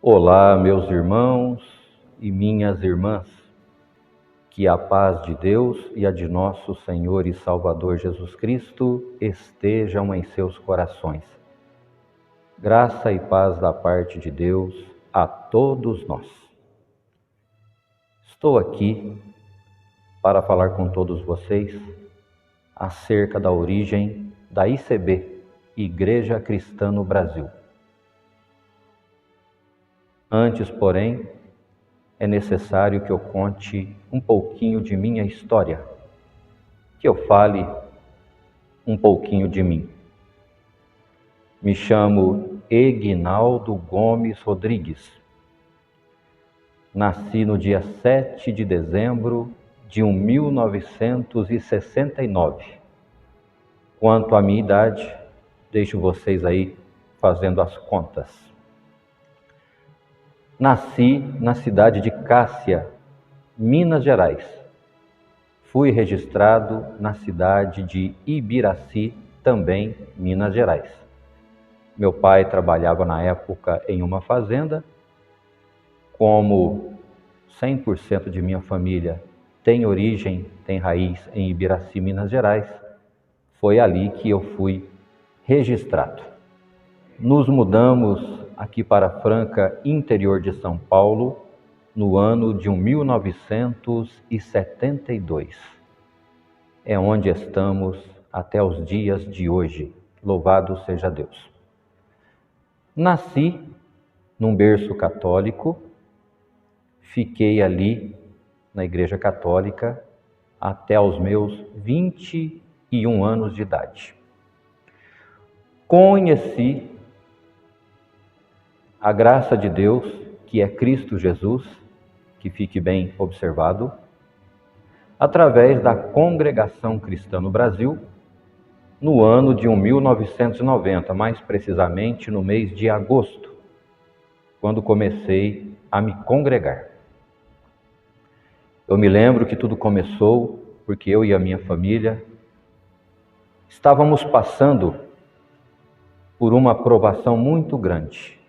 Olá, meus irmãos e minhas irmãs, que a paz de Deus e a de nosso Senhor e Salvador Jesus Cristo estejam em seus corações. Graça e paz da parte de Deus a todos nós. Estou aqui para falar com todos vocês acerca da origem da ICB, Igreja Cristã no Brasil. Antes, porém, é necessário que eu conte um pouquinho de minha história, que eu fale um pouquinho de mim. Me chamo Eguinaldo Gomes Rodrigues. Nasci no dia 7 de dezembro de 1969. Quanto à minha idade, deixo vocês aí fazendo as contas. Nasci na cidade de Cássia, Minas Gerais. Fui registrado na cidade de Ibiraci, também Minas Gerais. Meu pai trabalhava na época em uma fazenda. Como 100% de minha família tem origem, tem raiz em Ibiraci, Minas Gerais, foi ali que eu fui registrado. Nos mudamos aqui para Franca, interior de São Paulo, no ano de 1972. É onde estamos até os dias de hoje. Louvado seja Deus. Nasci num berço católico, fiquei ali na Igreja Católica até os meus 21 anos de idade. Conheci a graça de Deus, que é Cristo Jesus, que fique bem observado, através da Congregação Cristã no Brasil, no ano de 1990, mais precisamente no mês de agosto, quando comecei a me congregar. Eu me lembro que tudo começou porque eu e a minha família estávamos passando por uma provação muito grande.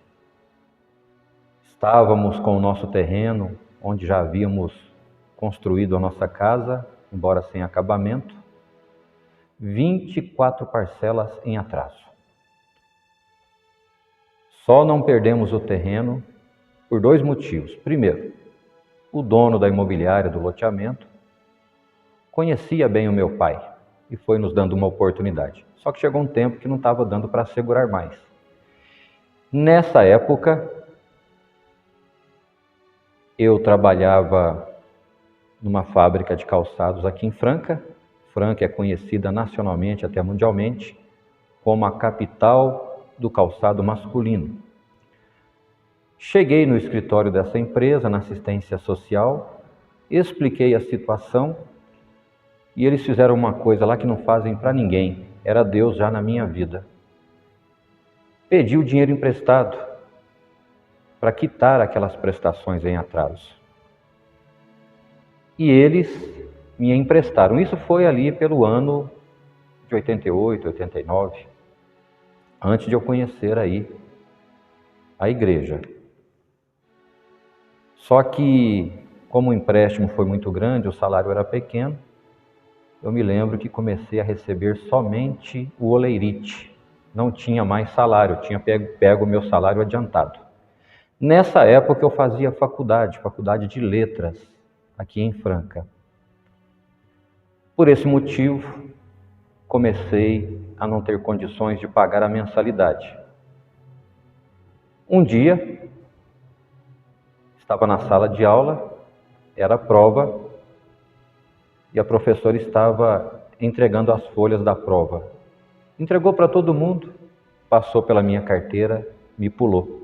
Estávamos com o nosso terreno, onde já havíamos construído a nossa casa, embora sem acabamento, 24 parcelas em atraso. Só não perdemos o terreno por dois motivos. Primeiro, o dono da imobiliária do loteamento conhecia bem o meu pai e foi nos dando uma oportunidade. Só que chegou um tempo que não estava dando para segurar mais. Nessa época, eu trabalhava numa fábrica de calçados aqui em Franca. Franca é conhecida nacionalmente, até mundialmente, como a capital do calçado masculino. Cheguei no escritório dessa empresa, na assistência social, expliquei a situação e eles fizeram uma coisa lá que não fazem para ninguém. Era Deus já na minha vida. Pedi o dinheiro emprestado para quitar aquelas prestações em atraso. E eles me emprestaram. Isso foi ali pelo ano de 88, 89, antes de eu conhecer aí a igreja. Só que, como o empréstimo foi muito grande, o salário era pequeno, eu me lembro que comecei a receber somente o oleirite. Não tinha mais salário, eu tinha pego o meu salário adiantado. Nessa época eu fazia faculdade de letras, aqui em Franca. Por esse motivo, comecei a não ter condições de pagar a mensalidade. Um dia, estava na sala de aula, era prova, e a professora estava entregando as folhas da prova. Entregou para todo mundo, passou pela minha carteira, me pulou.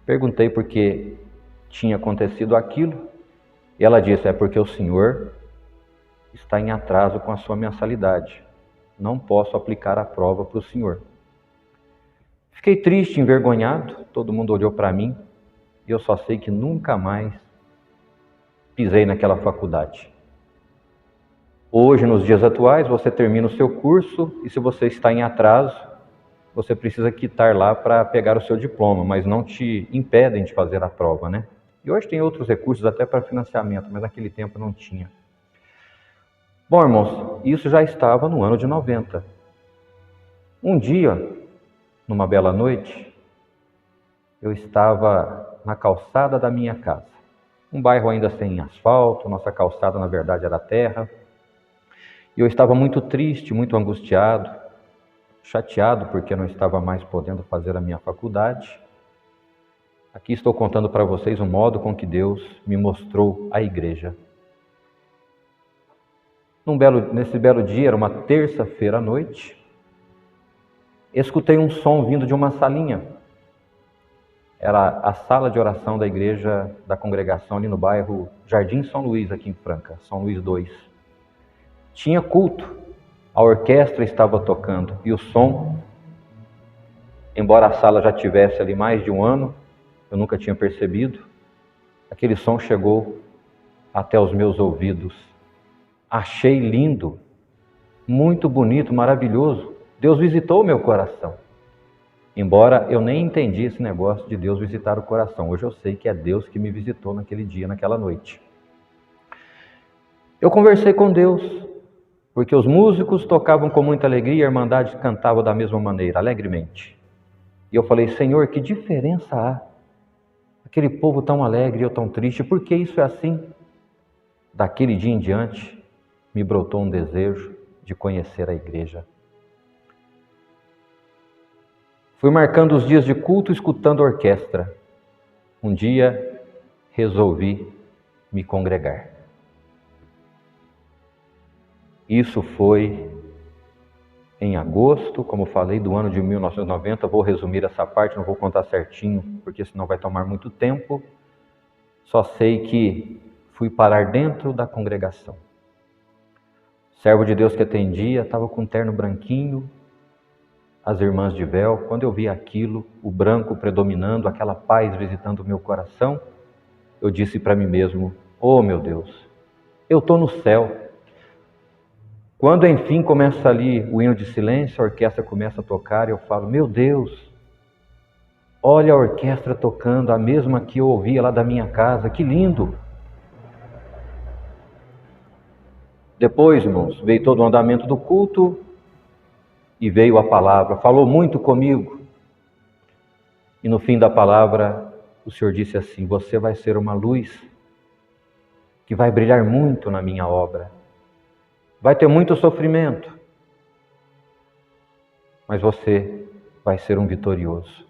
Perguntei por que tinha acontecido aquilo, e ela disse: é porque o senhor está em atraso com a sua mensalidade. Não posso aplicar a prova para o senhor. Fiquei triste, envergonhado, todo mundo olhou para mim, e eu só sei que nunca mais pisei naquela faculdade. Hoje, nos dias atuais, você termina o seu curso, e se você está em atraso, você precisa quitar lá para pegar o seu diploma, mas não te impedem de fazer a prova, né? E hoje tem outros recursos até para financiamento, mas naquele tempo não tinha. Bom, irmãos, isso já estava no ano de 90. Um dia, numa bela noite, eu estava na calçada da minha casa. Um bairro ainda sem asfalto, nossa calçada na verdade era terra. E eu estava muito triste, muito angustiado, chateado porque eu não estava mais podendo fazer a minha faculdade. Aqui estou contando para vocês o modo com que Deus me mostrou a igreja. Nesse belo dia, era uma terça-feira à noite, escutei um som vindo de uma salinha. Era a sala de oração da igreja da congregação ali no bairro Jardim São Luís, aqui em Franca, São Luís 2. Tinha culto, a orquestra estava tocando e o som, embora a sala já tivesse ali mais de um ano, eu nunca tinha percebido, aquele som chegou até os meus ouvidos. Achei lindo, muito bonito, maravilhoso. Deus visitou o meu coração. Embora eu nem entendi esse negócio de Deus visitar o coração. Hoje eu sei que é Deus que me visitou naquele dia, naquela noite. Eu conversei com Deus, porque os músicos tocavam com muita alegria e a irmandade cantava da mesma maneira, alegremente. E eu falei, Senhor, que diferença há? Aquele povo tão alegre e eu tão triste, por que isso é assim? Daquele dia em diante, me brotou um desejo de conhecer a igreja. Fui marcando os dias de culto, escutando a orquestra. Um dia, resolvi me congregar. Isso foi em agosto, como falei, do ano de 1990. Vou resumir essa parte, não vou contar certinho, porque senão vai tomar muito tempo. Só sei que fui parar dentro da congregação. O servo de Deus que atendia estava com um terno branquinho, as irmãs de véu. Quando eu vi aquilo, o branco predominando, aquela paz visitando o meu coração, eu disse para mim mesmo, oh meu Deus, eu estou no céu. Quando enfim começa ali o hino de silêncio, a orquestra começa a tocar, eu falo, meu Deus, olha a orquestra tocando, a mesma que eu ouvia lá da minha casa, que lindo! Depois, irmãos, veio todo o andamento do culto e veio a palavra, falou muito comigo. E no fim da palavra, o Senhor disse assim, você vai ser uma luz que vai brilhar muito na minha obra. Vai ter muito sofrimento, mas você vai ser um vitorioso.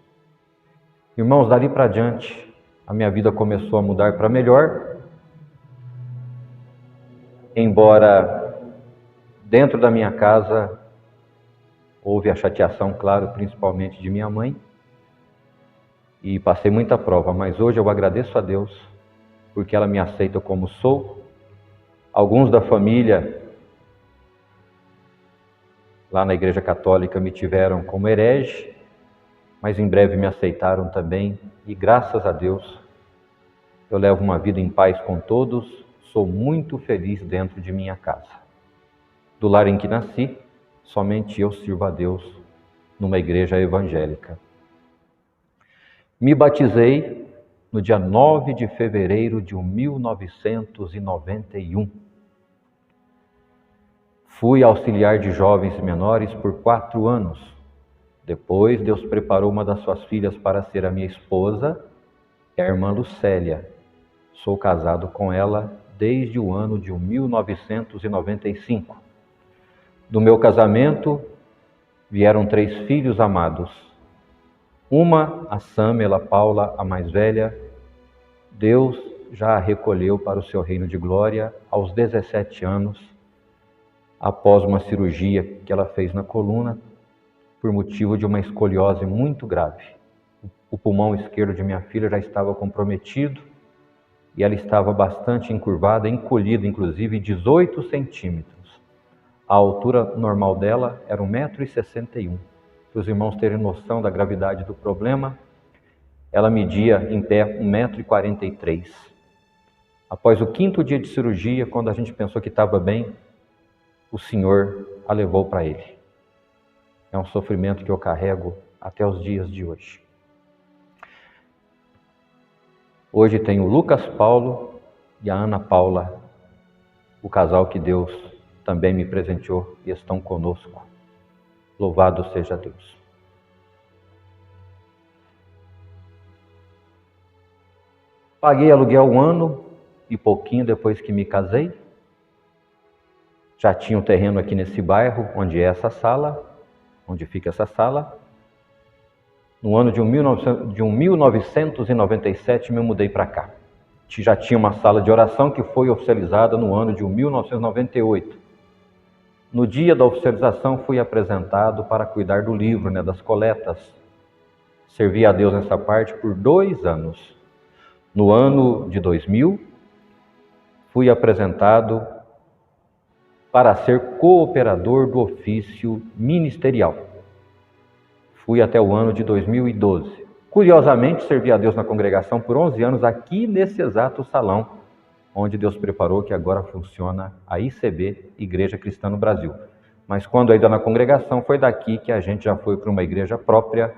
Irmãos, dali para diante, a minha vida começou a mudar para melhor, embora dentro da minha casa houve a chateação, claro, principalmente de minha mãe, e passei muita prova, mas hoje eu agradeço a Deus, porque ela me aceita como sou. Alguns da família lá na Igreja Católica me tiveram como herege, mas em breve me aceitaram também, e graças a Deus eu levo uma vida em paz com todos, sou muito feliz dentro de minha casa. Do lar em que nasci, somente eu sirvo a Deus numa igreja evangélica. Me batizei no dia 9 de fevereiro de 1991. Fui auxiliar de jovens e menores por 4 anos. Depois, Deus preparou uma das suas filhas para ser a minha esposa, a irmã Lucélia. Sou casado com ela desde o ano de 1995. Do meu casamento vieram 3 filhos amados. Uma, a Sâmela Paula, a mais velha, Deus já a recolheu para o seu reino de glória aos 17 anos, após uma cirurgia que ela fez na coluna, por motivo de uma escoliose muito grave. O pulmão esquerdo de minha filha já estava comprometido e ela estava bastante encurvada, encolhida, inclusive 18 centímetros. A altura normal dela era 1,61 m. Para os irmãos terem noção da gravidade do problema, ela media em pé 1,43 m. Após o 5º dia de cirurgia, quando a gente pensou que estava bem, o Senhor a levou para Ele. É um sofrimento que eu carrego até os dias de hoje. Hoje tenho o Lucas Paulo e a Ana Paula, o casal que Deus também me presenteou e estão conosco. Louvado seja Deus. Paguei aluguel 1 ano e pouquinho depois que me casei. Já tinha um terreno aqui nesse bairro, onde é essa sala, onde fica essa sala. No ano de 1997 me mudei para cá. Já tinha uma sala de oração que foi oficializada no ano de 1998. No dia da oficialização fui apresentado para cuidar do livro, das coletas. Servi a Deus nessa parte por 2 anos. No ano de 2000, fui apresentado para ser cooperador do ofício ministerial. Fui até o ano de 2012. Curiosamente, servi a Deus na congregação por 11 anos, aqui nesse exato salão, onde Deus preparou que agora funciona a ICB, Igreja Cristã no Brasil. Mas quando ainda na congregação, foi daqui que a gente já foi para uma igreja própria,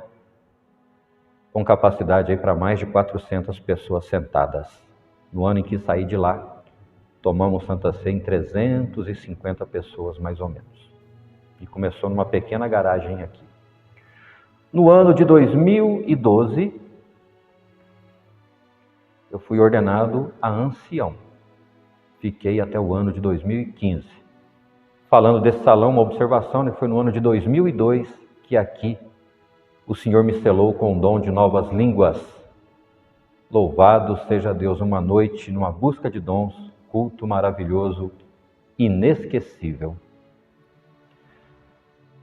com capacidade para mais de 400 pessoas sentadas. No ano em que saí de lá, tomamos Santa Ceia em 350 pessoas, mais ou menos. E começou numa pequena garagem aqui. No ano de 2012, eu fui ordenado a ancião. Fiquei até o ano de 2015. Falando desse salão, uma observação, foi no ano de 2002 que aqui o Senhor me selou com o dom de novas línguas. Louvado seja Deus, uma noite numa busca de dons, culto maravilhoso, inesquecível.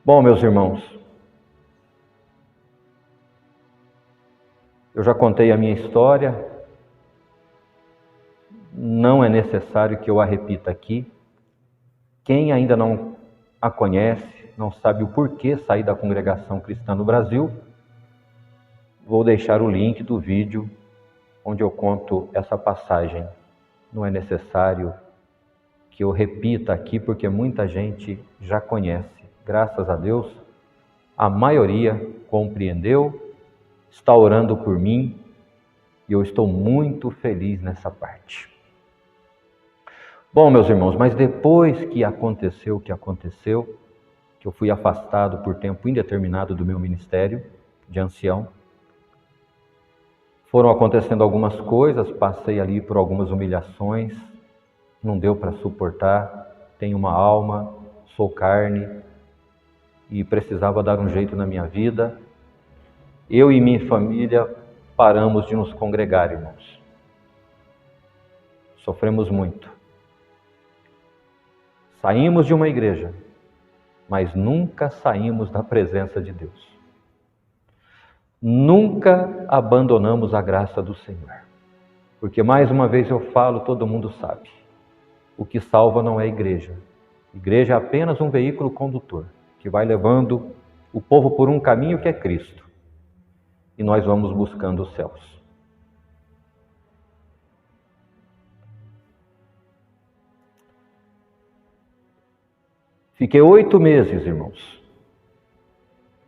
Bom, meus irmãos, eu já contei a minha história, não é necessário que eu a repita aqui. Quem ainda não a conhece, não sabe o porquê sair da congregação cristã no Brasil, vou deixar o link do vídeo onde eu conto essa passagem. Não é necessário que eu repita aqui, porque muita gente já conhece. Graças a Deus, a maioria compreendeu, está orando por mim e eu estou muito feliz nessa parte. Bom, meus irmãos, mas depois que aconteceu o que aconteceu, que eu fui afastado por tempo indeterminado do meu ministério de ancião, foram acontecendo algumas coisas, passei ali por algumas humilhações, não deu para suportar, tenho uma alma, sou carne e precisava dar um jeito na minha vida. Eu e minha família paramos de nos congregar, irmãos. Sofremos muito. Saímos de uma igreja, mas nunca saímos da presença de Deus. Nunca abandonamos a graça do Senhor. Porque mais uma vez eu falo, todo mundo sabe, o que salva não é a igreja. A igreja é apenas um veículo condutor, que vai levando o povo por um caminho que é Cristo. E nós vamos buscando os céus. Fiquei 8 meses, irmãos,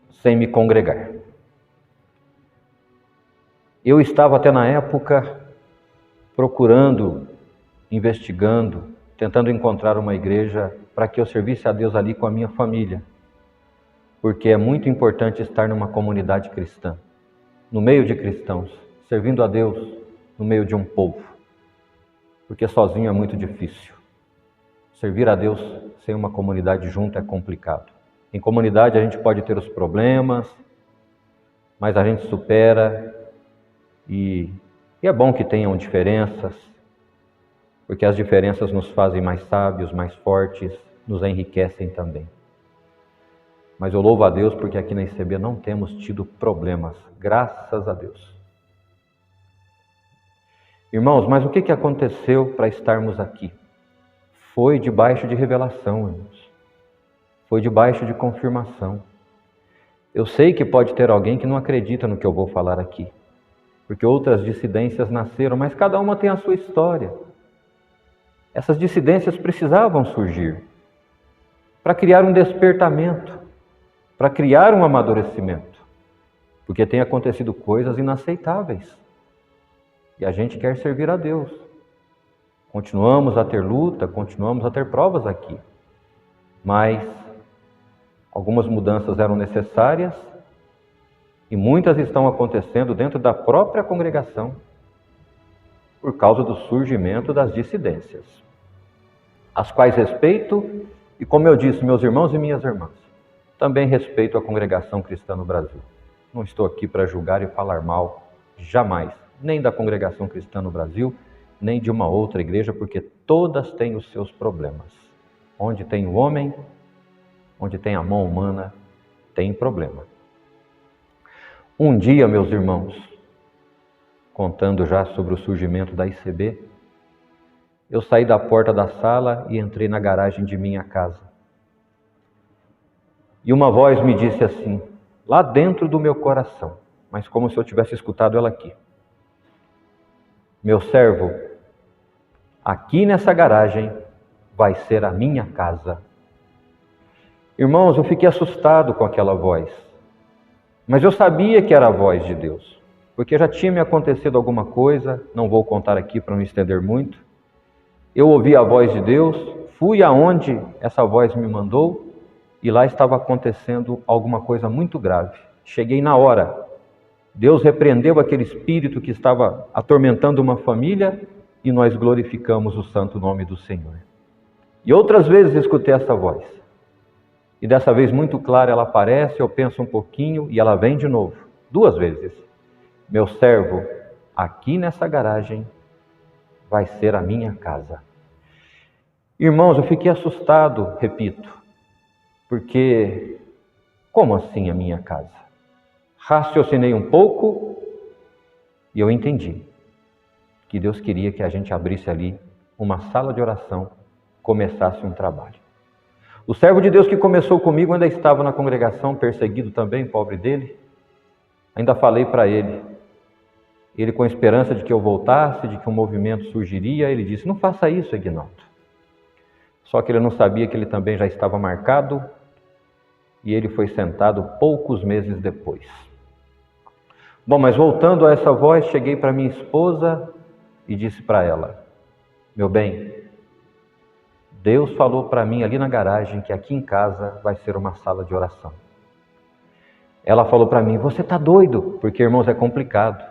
sem me congregar. Eu estava até na época procurando, investigando, tentando encontrar uma igreja para que eu servisse a Deus ali com a minha família. Porque é muito importante estar numa comunidade cristã, no meio de cristãos, servindo a Deus no meio de um povo. Porque sozinho é muito difícil. Servir a Deus sem uma comunidade junto é complicado. Em comunidade a gente pode ter os problemas, mas a gente supera e é bom que tenham diferenças, porque as diferenças nos fazem mais sábios, mais fortes, nos enriquecem também. Mas eu louvo a Deus porque aqui na ICB não temos tido problemas, graças a Deus. Irmãos, mas o que aconteceu para estarmos aqui? Foi debaixo de revelação, irmãos. Foi debaixo de confirmação. Eu sei que pode ter alguém que não acredita no que eu vou falar aqui, porque outras dissidências nasceram, mas cada uma tem a sua história. Essas dissidências precisavam surgir para criar um despertamento, para criar um amadurecimento, porque tem acontecido coisas inaceitáveis e a gente quer servir a Deus. Continuamos a ter luta, continuamos a ter provas aqui, mas algumas mudanças eram necessárias e muitas estão acontecendo dentro da própria congregação por causa do surgimento das dissidências, as quais respeito e, como eu disse, meus irmãos e minhas irmãs, também respeito a congregação cristã no Brasil. Não estou aqui para julgar e falar mal, jamais, nem da congregação cristã no Brasil, nem de uma outra igreja, porque todas têm os seus problemas. Onde tem o homem, onde tem a mão humana, tem problema. Um dia, meus irmãos, contando já sobre o surgimento da ICB, eu saí da porta da sala e entrei na garagem de minha casa. E uma voz me disse assim, lá dentro do meu coração, mas como se eu tivesse escutado ela aqui: meu servo, aqui nessa garagem vai ser a minha casa. Irmãos, eu fiquei assustado com aquela voz, mas eu sabia que era a voz de Deus, porque já tinha me acontecido alguma coisa, não vou contar aqui para não estender muito. Eu ouvi a voz de Deus, fui aonde essa voz me mandou e lá estava acontecendo alguma coisa muito grave. Cheguei na hora. Deus repreendeu aquele espírito que estava atormentando uma família e nós glorificamos o santo nome do Senhor. E outras vezes escutei essa voz. E dessa vez muito clara ela aparece, eu penso um pouquinho e ela vem de novo. 2 vezes. Meu servo, aqui nessa garagem vai ser a minha casa. Irmãos, eu fiquei assustado, repito, porque como assim a minha casa? Raciocinei um pouco e eu entendi que Deus queria que a gente abrisse ali uma sala de oração, começasse um trabalho. O servo de Deus que começou comigo ainda estava na congregação, perseguido também, pobre dele. Ainda falei para ele, com a esperança de que eu voltasse, de que um movimento surgiria, ele disse, não faça isso, Ignaldo. Só que ele não sabia que ele também já estava marcado e ele foi sentado poucos meses depois. Bom, mas voltando a essa voz, cheguei para minha esposa e disse para ela, meu bem, Deus falou para mim ali na garagem que aqui em casa vai ser uma sala de oração. Ela falou para mim, você está doido, porque, irmãos, é complicado.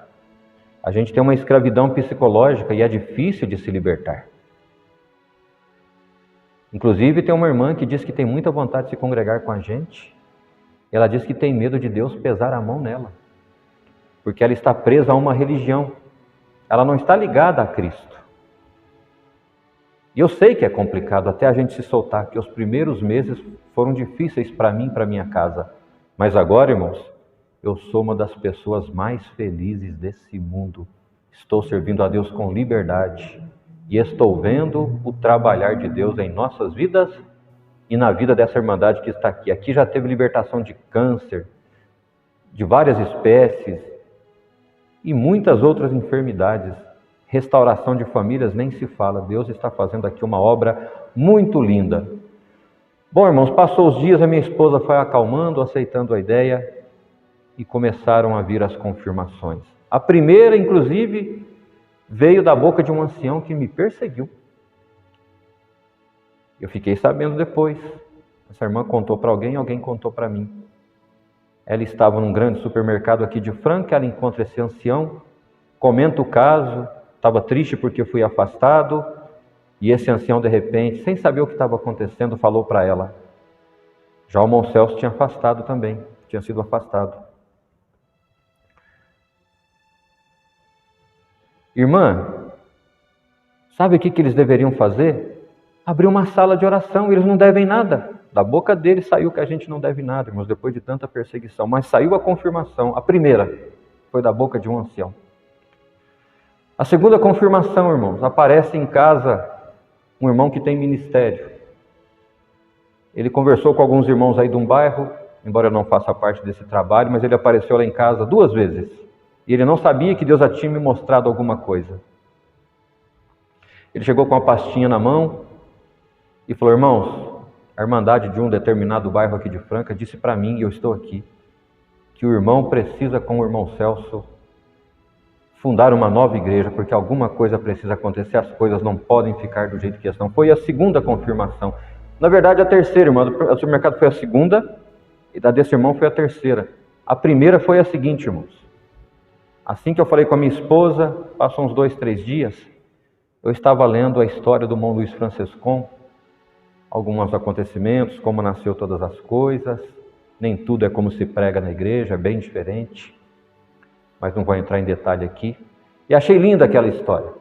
A gente tem uma escravidão psicológica e é difícil de se libertar. Inclusive, tem uma irmã que diz que tem muita vontade de se congregar com a gente. Ela diz que tem medo de Deus pesar a mão nela, porque ela está presa a uma religião. Ela não está ligada a Cristo. E eu sei que é complicado até a gente se soltar, que os primeiros meses foram difíceis para mim e para minha casa. Mas agora, irmãos, eu sou uma das pessoas mais felizes desse mundo. Estou servindo a Deus com liberdade e estou vendo o trabalhar de Deus em nossas vidas e na vida dessa irmandade que está aqui. Aqui já teve libertação de câncer, de várias espécies e muitas outras enfermidades. Restauração de famílias nem se fala. Deus está fazendo aqui uma obra muito linda. Bom, irmãos, passou os dias, a minha esposa foi acalmando, aceitando a ideia e começaram a vir as confirmações. A primeira, inclusive, veio da boca de um ancião que me perseguiu. Eu fiquei sabendo depois. Essa irmã contou para alguém, alguém contou para mim. Ela estava num grande supermercado aqui de Franca, ela encontra esse ancião, comenta o caso, estava triste porque fui afastado, e esse ancião, de repente, sem saber o que estava acontecendo, falou para ela. Já o irmão Celso tinha afastado também, tinha sido afastado. Irmã, sabe o que eles deveriam fazer? Abrir uma sala de oração, eles não devem nada. Da boca deles saiu que a gente não deve nada, irmãos, depois de tanta perseguição. Mas saiu a confirmação, a primeira foi da boca de um ancião. A segunda confirmação, irmãos, aparece em casa um irmão que tem ministério. Ele conversou com alguns irmãos aí de um bairro, embora eu não faça parte desse trabalho, mas ele apareceu lá em casa 2 vezes. E ele não sabia que Deus já tinha me mostrado alguma coisa. Ele chegou com uma pastinha na mão e falou, irmãos, a Irmandade de um determinado bairro aqui de Franca disse para mim, e eu estou aqui, que o irmão precisa, com o irmão Celso, fundar uma nova igreja, porque alguma coisa precisa acontecer, as coisas não podem ficar do jeito que estão. Foi a segunda confirmação. Na verdade, a terceira, irmã, do supermercado foi a segunda, e da desse irmão foi a terceira. A primeira foi a seguinte, irmãos. Assim que eu falei com a minha esposa, passou uns 2, 3 dias, eu estava lendo a história do irmão Luiz Francescon, alguns acontecimentos, como nasceu todas as coisas, nem tudo é como se prega na igreja, é bem diferente, mas não vou entrar em detalhe aqui. E achei linda aquela história.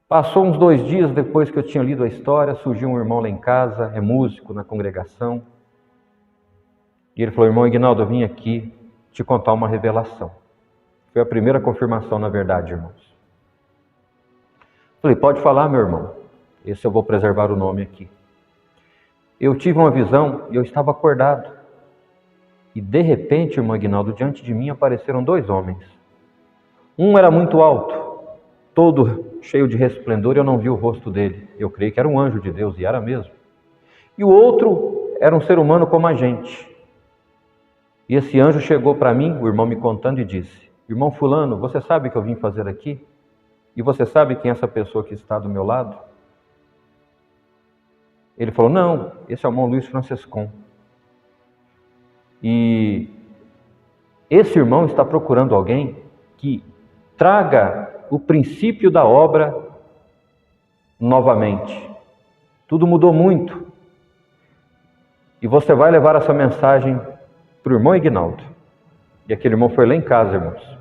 Passou uns 2 dias depois que eu tinha lido a história, surgiu um irmão lá em casa, é músico na congregação, e ele falou: irmão Ignaldo, eu vim aqui te contar uma revelação. Foi a primeira confirmação, na verdade, irmãos. Falei: pode falar, meu irmão. Esse eu vou preservar o nome aqui. Eu tive uma visão e eu estava acordado. E de repente, irmão Ignaldo, diante de mim apareceram 2 homens. Um era muito alto, todo cheio de resplendor, e eu não vi o rosto dele. Eu creio que era um anjo de Deus, e era mesmo. E o outro era um ser humano como a gente. E esse anjo chegou para mim, o irmão me contando, e disse: irmão fulano, você sabe o que eu vim fazer aqui? E você sabe quem é essa pessoa que está do meu lado? Ele falou: não, esse é o irmão Luiz Francescon. E esse irmão está procurando alguém que traga o princípio da obra novamente. Tudo mudou muito. E você vai levar essa mensagem para o irmão Ignaldo. E aquele irmão foi lá em casa, irmãos.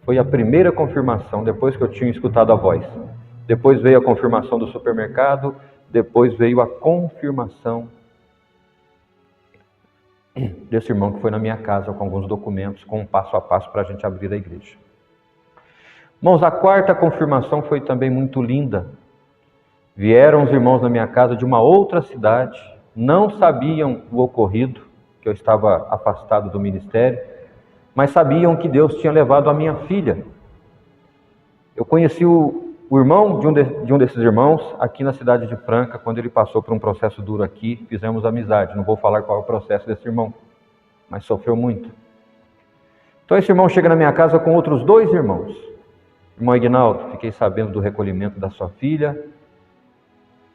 Foi a primeira confirmação, depois que eu tinha escutado a voz. Depois veio a confirmação do supermercado, depois veio a confirmação desse irmão que foi na minha casa com alguns documentos, com um passo a passo para a gente abrir a igreja. Irmãos, a quarta confirmação foi também muito linda. Vieram os irmãos na minha casa de uma outra cidade, não sabiam o ocorrido, que eu estava afastado do ministério, mas sabiam que Deus tinha levado a minha filha. Eu conheci o irmão de um desses irmãos aqui na cidade de Franca, quando ele passou por um processo duro aqui, fizemos amizade. Não vou falar qual é o processo desse irmão, mas sofreu muito. Então esse irmão chega na minha casa com outros 2 irmãos. Irmão Ignaldo, fiquei sabendo do recolhimento da sua filha,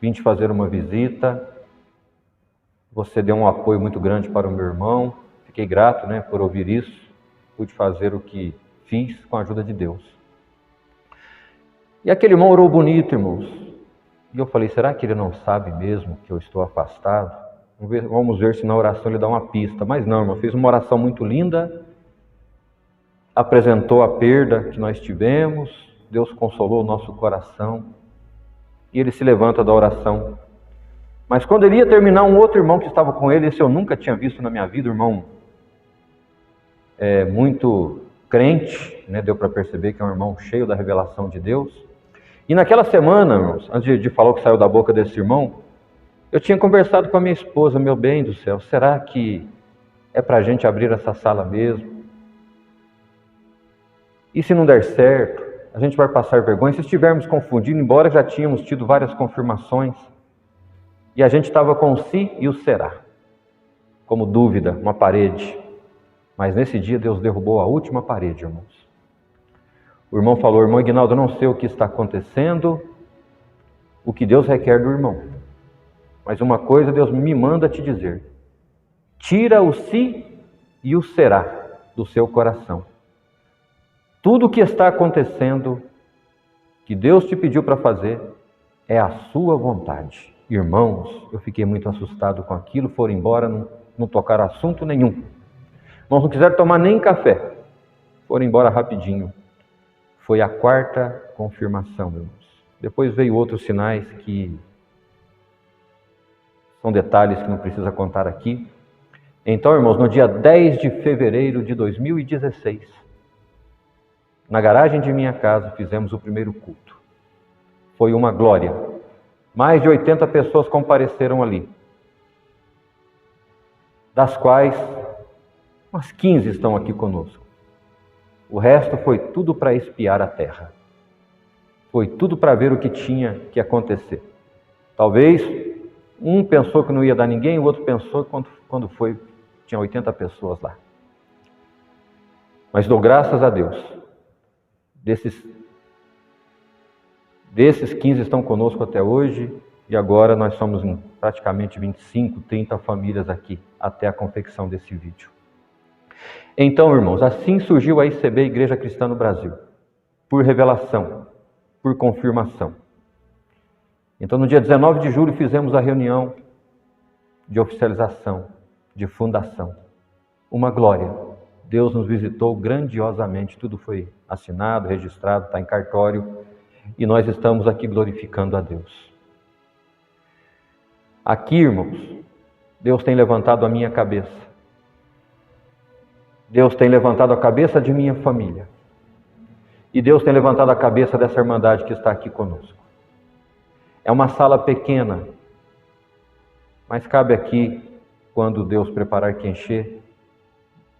vim te fazer uma visita, você deu um apoio muito grande para o meu irmão, fiquei grato, por ouvir isso, pude fazer o que fiz com a ajuda de Deus. E aquele irmão orou bonito, irmãos. E eu falei: será que ele não sabe mesmo que eu estou afastado? Vamos ver se na oração ele dá uma pista. Mas não, irmão, fez uma oração muito linda, apresentou a perda que nós tivemos, Deus consolou o nosso coração, e ele se levanta da oração. Mas quando ele ia terminar, um outro irmão que estava com ele, esse eu nunca tinha visto na minha vida, irmão muito crente, deu para perceber que é um irmão cheio da revelação de Deus. E naquela semana, irmãos, antes de falar o que saiu da boca desse irmão, eu tinha conversado com a minha esposa: meu bem do céu, será que é para a gente abrir essa sala mesmo? E se não der certo, a gente vai passar vergonha? Se estivermos confundindo, embora já tínhamos tido várias confirmações, e a gente estava com o se e o será, como dúvida, uma parede. Mas nesse dia Deus derrubou a última parede, irmãos. O irmão falou: irmão Ignaldo, eu não sei o que está acontecendo, o que Deus requer do irmão. Mas uma coisa Deus me manda te dizer: tira o se e o será do seu coração. Tudo o que está acontecendo, que Deus te pediu para fazer, é a sua vontade. Irmãos, eu fiquei muito assustado com aquilo, foram embora, não tocaram assunto nenhum. Irmãos, não quiseram tomar nem café, foram embora rapidinho. Foi a quarta confirmação, irmãos. Depois veio outros sinais que são detalhes que não precisa contar aqui. Então, irmãos, no dia 10 de fevereiro de 2016, na garagem de minha casa, fizemos o primeiro culto. Foi uma glória. Mais de 80 pessoas compareceram ali, das quais umas 15 estão aqui conosco. O resto foi tudo para espiar a terra. Foi tudo para ver o que tinha que acontecer. Talvez um pensou que não ia dar ninguém, o outro pensou que quando foi, tinha 80 pessoas lá. Mas dou graças a Deus. Desses 15 estão conosco até hoje, e agora nós somos em praticamente 25, 30 famílias aqui, até a confecção desse vídeo. Então, irmãos, assim surgiu a ICB, Igreja Cristã no Brasil, por revelação, por confirmação. Então, no dia 19 de julho, fizemos a reunião de oficialização, de fundação. Uma glória. Deus nos visitou grandiosamente, tudo foi assinado, registrado, está em cartório, e nós estamos aqui glorificando a Deus. Aqui, irmãos, Deus tem levantado a minha cabeça. Deus tem levantado a cabeça de minha família. E Deus tem levantado a cabeça dessa irmandade que está aqui conosco. É uma sala pequena, mas cabe aqui, quando Deus preparar que encher,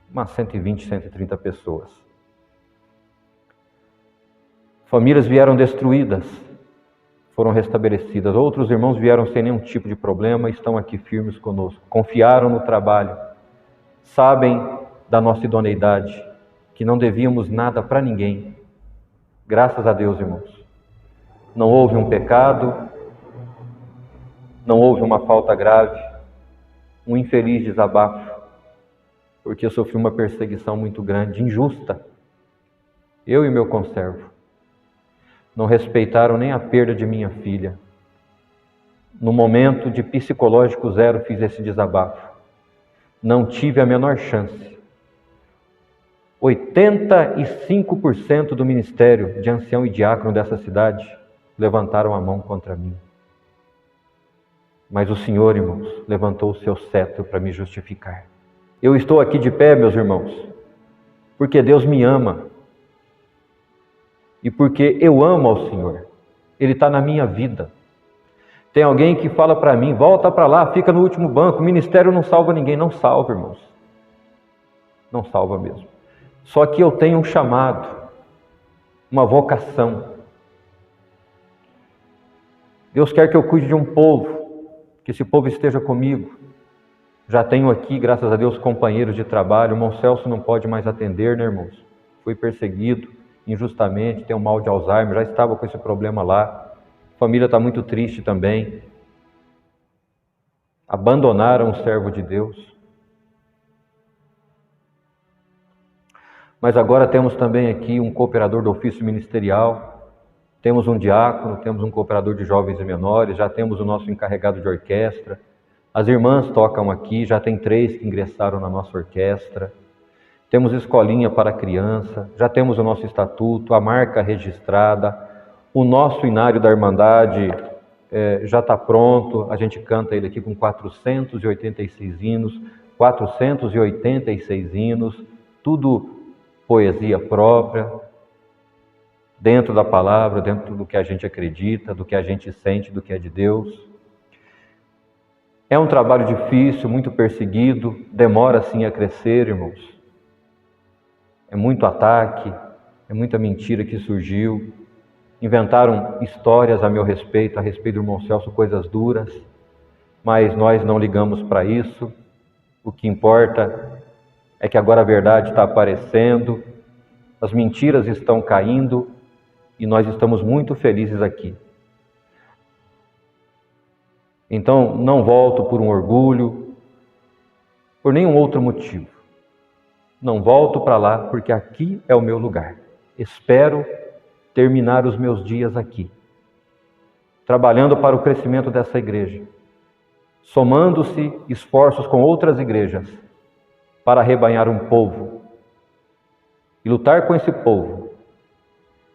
umas 120, 130 pessoas. Famílias vieram destruídas, foram restabelecidas. Outros irmãos vieram sem nenhum tipo de problema e estão aqui firmes conosco. Confiaram no trabalho, sabem da nossa idoneidade, que não devíamos nada para ninguém. Graças a Deus, irmãos. Não houve um pecado, não houve uma falta grave, um infeliz desabafo, porque eu sofri uma perseguição muito grande, injusta. Eu e meu conservo. Não respeitaram nem a perda de minha filha. No momento de psicológico zero fiz esse desabafo. Não tive a menor chance. 85% do ministério de ancião e diácono dessa cidade levantaram a mão contra mim. Mas o Senhor, irmãos, levantou o seu cetro para me justificar. Eu estou aqui de pé, meus irmãos, porque Deus me ama. E porque eu amo ao Senhor. Ele está na minha vida. Tem alguém que fala para mim, volta para lá, fica no último banco, o ministério não salva ninguém. Não salva, irmãos. Não salva mesmo. Só que eu tenho um chamado, uma vocação. Deus quer que eu cuide de um povo, que esse povo esteja comigo. Já tenho aqui, graças a Deus, companheiros de trabalho. O irmão Celso não pode mais atender, né, irmãos? Fui perseguido injustamente, tem um mal de Alzheimer, já estava com esse problema lá. A família está muito triste também. Abandonaram o servo de Deus. Mas agora temos também aqui um cooperador do ofício ministerial, temos um diácono, temos um cooperador de jovens e menores, já temos o nosso encarregado de orquestra. As irmãs tocam aqui, já tem 3 que ingressaram na nossa orquestra. Temos escolinha para criança, já temos o nosso estatuto, a marca registrada, o nosso inário da Irmandade já está pronto, a gente canta ele aqui com 486 hinos, 486 hinos, tudo poesia própria, dentro da palavra, dentro do que a gente acredita, do que a gente sente, do que é de Deus. É um trabalho difícil, muito perseguido, demora sim a crescer, irmãos. É muito ataque, é muita mentira que surgiu. Inventaram histórias a meu respeito, a respeito do irmão Celso, coisas duras, mas nós não ligamos para isso. O que importa é que agora a verdade está aparecendo, as mentiras estão caindo e nós estamos muito felizes aqui. Então, não volto por um orgulho, por nenhum outro motivo. Não volto para lá porque aqui é o meu lugar. Espero terminar os meus dias aqui, trabalhando para o crescimento dessa igreja, somando-se esforços com outras igrejas para arrebanhar um povo e lutar com esse povo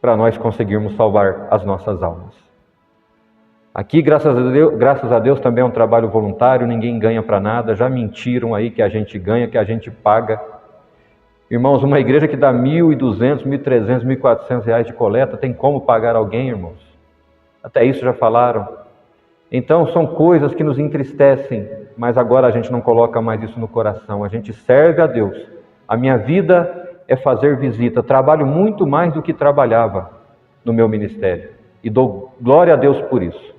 para nós conseguirmos salvar as nossas almas. Aqui, graças a Deus, também é um trabalho voluntário, ninguém ganha para nada, já mentiram aí que a gente ganha, que a gente paga. Irmãos, uma igreja que dá R$1.200, R$1.300, R$1.400 de coleta, tem como pagar alguém, irmãos? Até isso já falaram. Então, são coisas que nos entristecem, mas agora a gente não coloca mais isso no coração. A gente serve a Deus. A minha vida é fazer visita. Trabalho muito mais do que trabalhava no meu ministério. E dou glória a Deus por isso.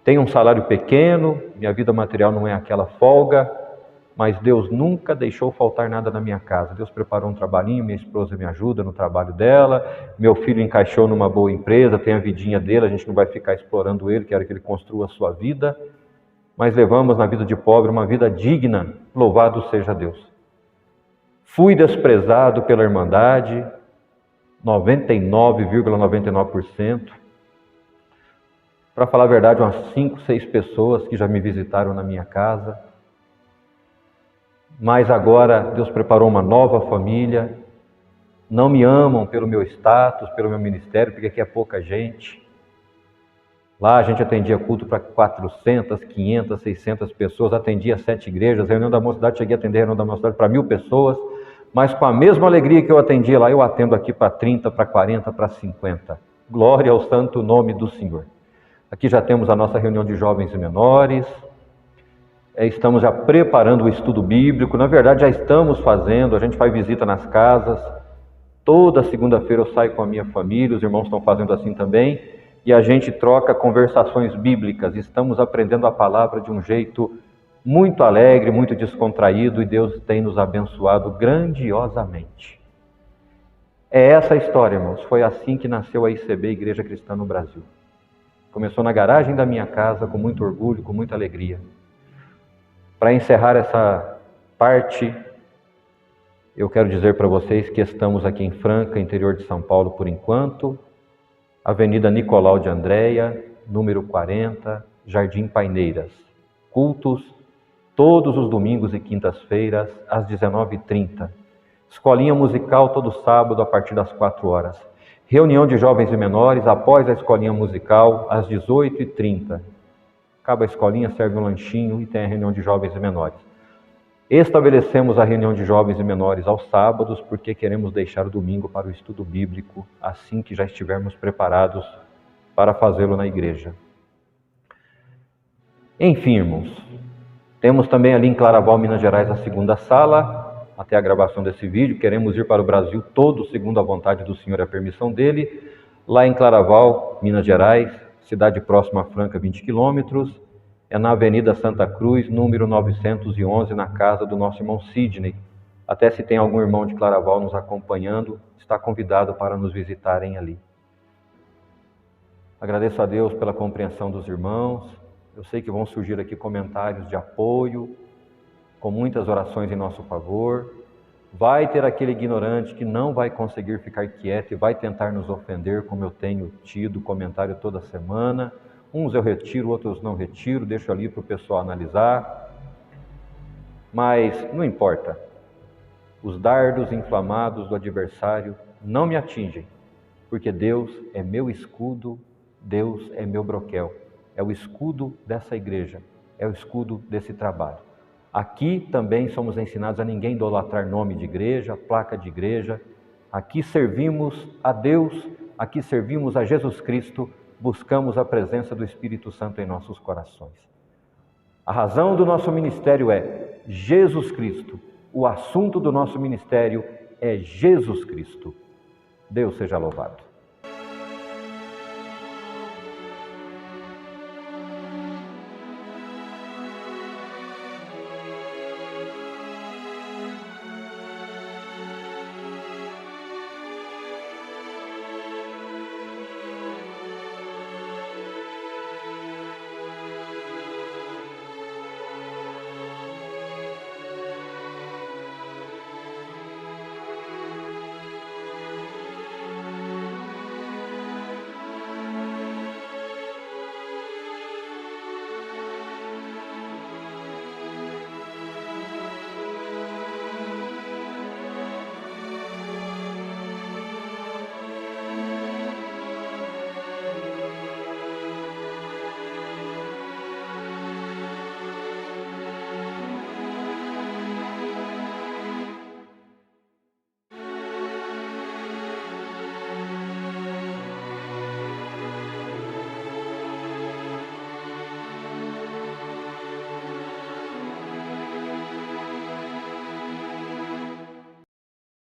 Tenho um salário pequeno, minha vida material não é aquela folga, mas Deus nunca deixou faltar nada na minha casa. Deus preparou um trabalhinho, minha esposa me ajuda no trabalho dela, meu filho encaixou numa boa empresa, tem a vidinha dele, a gente não vai ficar explorando ele, quero que ele construa a sua vida, mas levamos na vida de pobre uma vida digna, louvado seja Deus. Fui desprezado pela Irmandade, 99,99%. Para falar a verdade, umas 5, 6 pessoas que já me visitaram na minha casa. Mas agora Deus preparou uma nova família. Não me amam pelo meu status, pelo meu ministério, porque aqui é pouca gente. Lá a gente atendia culto para 400, 500, 600 pessoas, atendia 7 igrejas, reunião da mocidade, cheguei a atender a reunião da mocidade para 1.000 pessoas, mas com a mesma alegria que eu atendia lá, eu atendo aqui para 30, para 40, para 50. Glória ao santo nome do Senhor. Aqui já temos a nossa reunião de jovens e menores, estamos já preparando o estudo bíblico, na verdade já estamos fazendo, a gente faz visita nas casas, toda segunda-feira eu saio com a minha família, os irmãos estão fazendo assim também, e a gente troca conversações bíblicas, estamos aprendendo a palavra de um jeito muito alegre, muito descontraído, e Deus tem nos abençoado grandiosamente. É essa a história, irmãos, foi assim que nasceu a ICB, Igreja Cristã no Brasil. Começou na garagem da minha casa, com muito orgulho, com muita alegria. Para encerrar essa parte, eu quero dizer para vocês que estamos aqui em Franca, interior de São Paulo, por enquanto, Avenida Nicolau de Andréia, número 40, Jardim Paineiras. Cultos todos os domingos e quintas-feiras, às 19h30. Escolinha musical todo sábado, a partir das 4 horas. Reunião de jovens e menores, após a escolinha musical, às 18h30. Acaba a escolinha, serve um lanchinho e tem a reunião de jovens e menores. Estabelecemos a reunião de jovens e menores aos sábados, porque queremos deixar o domingo para o estudo bíblico, assim que já estivermos preparados para fazê-lo na igreja. Enfim, irmãos, temos também ali em Claraval, Minas Gerais, a segunda sala, até a gravação desse vídeo. Queremos ir para o Brasil todo, segundo a vontade do Senhor e a permissão dele. Lá em Claraval, Minas Gerais, cidade próxima a Franca, 20 quilômetros, é na Avenida Santa Cruz, número 911, na casa do nosso irmão Sidney. Até se tem algum irmão de Claraval nos acompanhando, está convidado para nos visitarem ali. Agradeço a Deus pela compreensão dos irmãos. Eu sei que vão surgir aqui comentários de apoio, com muitas orações em nosso favor. Vai ter aquele ignorante que não vai conseguir ficar quieto e vai tentar nos ofender, como eu tenho tido comentário toda semana. Uns eu retiro, outros não retiro, deixo ali para o pessoal analisar. Mas não importa. Os dardos inflamados do adversário não me atingem, porque Deus é meu escudo, Deus é meu broquel. É o escudo dessa igreja, é o escudo desse trabalho. Aqui também somos ensinados a ninguém idolatrar nome de igreja, placa de igreja. Aqui servimos a Deus, aqui servimos a Jesus Cristo, buscamos a presença do Espírito Santo em nossos corações. A razão do nosso ministério é Jesus Cristo. O assunto do nosso ministério é Jesus Cristo. Deus seja louvado.